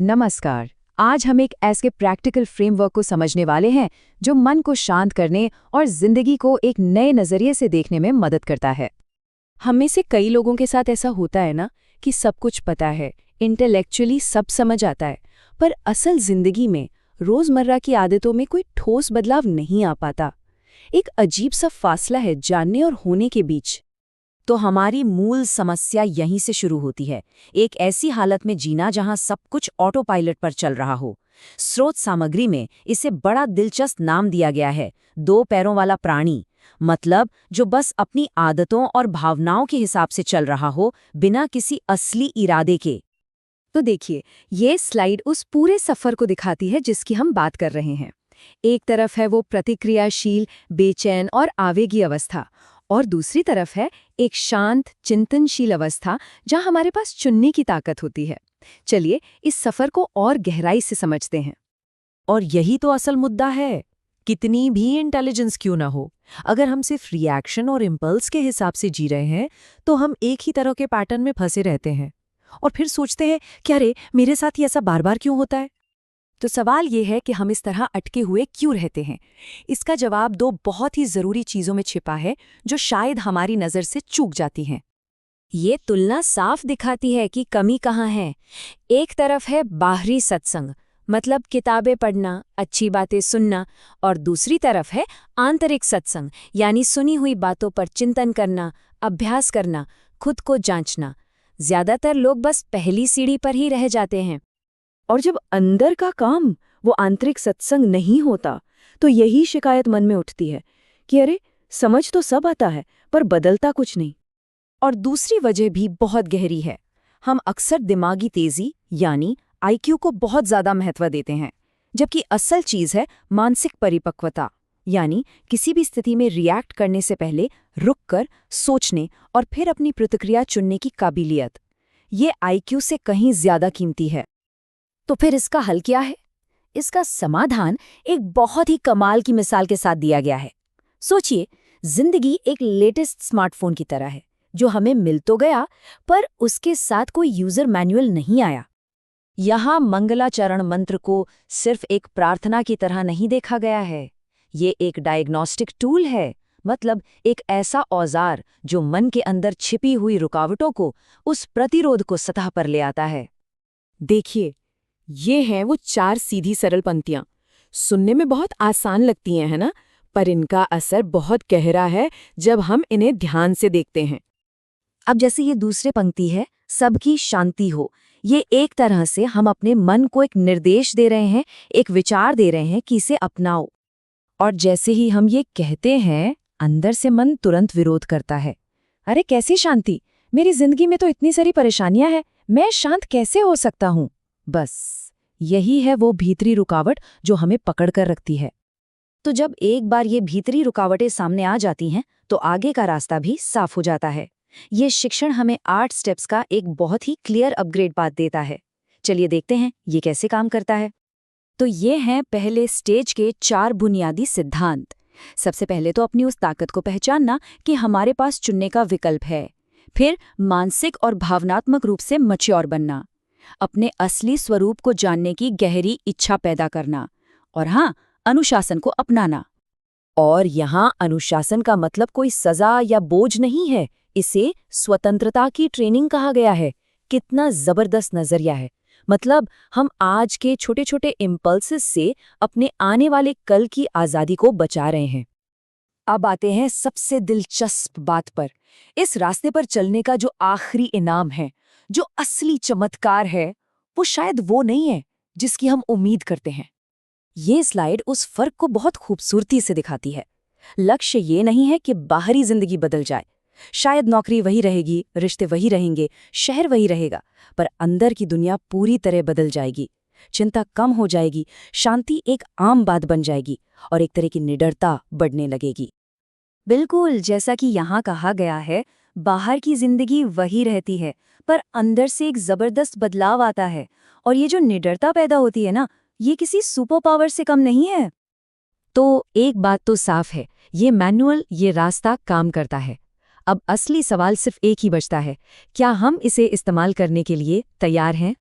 नमस्कार। आज हम एक ऐसे प्रैक्टिकल फ्रेमवर्क को समझने वाले हैं जो मन को शांत करने और जिंदगी को एक नए नजरिए से देखने में मदद करता है। हम में से कई लोगों के साथ ऐसा होता है ना कि सब कुछ पता है, इंटेलेक्चुअली सब समझ आता है, पर असल जिंदगी में रोजमर्रा की आदतों में कोई ठोस बदलाव नहीं आ पाता। एक अजीब सा फासला है जानने और होने के बीच। तो हमारी मूल समस्या यहीं से शुरू होती है, एक ऐसी हालत में जीना जहां सब कुछ ऑटो पायलट पर चल रहा हो। स्रोत सामग्री में इसे बड़ा दिलचस्प नाम दिया गया है, 2 पैरों वाला प्राणी। मतलब जो बस अपनी आदतों और भावनाओं के हिसाब से चल रहा हो, बिना किसी असली इरादे के। तो देखिए, ये स्लाइड उस पूरे सफर को दिखाती है जिसकी हम बात कर रहे हैं। एक तरफ है वो प्रतिक्रियाशील, बेचैन और आवेगी अवस्था, और दूसरी तरफ है एक शांत, चिंतनशील अवस्था जहां हमारे पास चुनने की ताकत होती है। चलिए इस सफर को और गहराई से समझते हैं। और यही तो असल मुद्दा है। कितनी भी इंटेलिजेंस क्यों ना हो, अगर हम सिर्फ रिएक्शन और इम्पल्स के हिसाब से जी रहे हैं तो हम एक ही तरह के पैटर्न में फंसे रहते हैं और फिर सोचते हैं कि अरे मेरे साथ ही ऐसा बार बार क्यों होता है। तो सवाल ये है कि हम इस तरह अटके हुए क्यों रहते हैं। इसका जवाब 2 बहुत ही जरूरी चीजों में छिपा है जो शायद हमारी नजर से चूक जाती हैं। ये तुलना साफ दिखाती है कि कमी कहाँ है। एक तरफ है बाहरी सत्संग, मतलब किताबें पढ़ना, अच्छी बातें सुनना, और दूसरी तरफ है आंतरिक सत्संग, यानी सुनी हुई बातों पर चिंतन करना, अभ्यास करना, खुद को जांचना। ज्यादातर लोग बस पहली सीढ़ी पर ही रह जाते हैं। और जब अंदर का काम, वो आंतरिक सत्संग नहीं होता, तो यही शिकायत मन में उठती है कि अरे समझ तो सब आता है पर बदलता कुछ नहीं। और दूसरी वजह भी बहुत गहरी है। हम अक्सर दिमागी तेजी यानी आईक्यू को बहुत ज्यादा महत्व देते हैं, जबकि असल चीज है मानसिक परिपक्वता, यानी किसी भी स्थिति में रिएक्ट करने से पहले रुककर सोचने और फिर अपनी प्रतिक्रिया चुनने की काबिलियत। ये आईक्यू से कहीं ज्यादा कीमती है। तो फिर इसका हल क्या है? इसका समाधान एक बहुत ही कमाल की मिसाल के साथ दिया गया है। सोचिए, जिंदगी एक लेटेस्ट स्मार्टफोन की तरह है जो हमें मिल तो गया, पर उसके साथ कोई यूजर मैनुअल नहीं आया। यहाँ मंगलाचरण मंत्र को सिर्फ एक प्रार्थना की तरह नहीं देखा गया है। ये एक डायग्नोस्टिक टूल है, मतलब एक ऐसा औजार जो मन के अंदर छिपी हुई रुकावटों को, उस प्रतिरोध को सतह पर ले आता है। देखिए, ये हैं वो 4 सीधी सरल पंक्तियां। सुनने में बहुत आसान लगती हैं, है ना? पर इनका असर बहुत गहरा है जब हम इन्हें ध्यान से देखते हैं। अब जैसे ये दूसरे पंक्ति है, सबकी शांति हो, ये एक तरह से हम अपने मन को एक निर्देश दे रहे हैं, एक विचार दे रहे हैं कि इसे अपनाओ। और जैसे ही हम ये कहते हैं, अंदर से मन तुरंत विरोध करता है। अरे कैसी शांति? मेरी जिंदगी में तो इतनी सारी परेशानियां हैं, मैं शांत कैसे हो सकता हूं? बस यही है वो भीतरी रुकावट जो हमें पकड़ कर रखती है। तो जब एक बार ये भीतरी रुकावटें सामने आ जाती हैं, तो आगे का रास्ता भी साफ हो जाता है। ये शिक्षण हमें 8 स्टेप्स का एक बहुत ही क्लियर अपग्रेड पाथ देता है। चलिए देखते हैं ये कैसे काम करता है। तो ये हैं पहले स्टेज के 4 बुनियादी सिद्धांत। सबसे पहले तो अपनी उस ताकत को पहचानना कि हमारे पास चुनने का विकल्प है। फिर मानसिक और भावनात्मक रूप से मैच्योर बनना, अपने असली स्वरूप को जानने की गहरी इच्छा पैदा करना, और हाँ, अनुशासन को अपनाना। और यहाँ अनुशासन का मतलब कोई सजा या बोझ नहीं है, इसे स्वतंत्रता की ट्रेनिंग कहा गया है। कितना जबरदस्त नजरिया है। मतलब हम आज के छोटे छोटे इम्पल्सेस से अपने आने वाले कल की आज़ादी को बचा रहे हैं। अब आते हैं सबसे दिलचस्प बात पर। इस रास्ते पर चलने का जो आखिरी इनाम है, जो असली चमत्कार है, वो शायद वो नहीं है जिसकी हम उम्मीद करते हैं। ये स्लाइड उस फर्क को बहुत खूबसूरती से दिखाती है। लक्ष्य ये नहीं है कि बाहरी जिंदगी बदल जाए। शायद नौकरी वही रहेगी, रिश्ते वही रहेंगे, शहर वही रहेगा, पर अंदर की दुनिया पूरी तरह बदल जाएगी। चिंता कम हो जाएगी, शांति एक आम बात बन जाएगी, और एक तरह की निडरता बढ़ने लगेगी। बिल्कुल जैसा कि यहाँ कहा गया है, बाहर की जिंदगी वही रहती है, पर अंदर से एक जबरदस्त बदलाव आता है। और ये जो निडरता पैदा होती है ना, ये किसी सुपर पावर से कम नहीं है। तो एक बात तो साफ है, ये मैनुअल, ये रास्ता काम करता है। अब असली सवाल सिर्फ एक ही बचता है, क्या हम इसे इस्तेमाल करने के लिए तैयार हैं?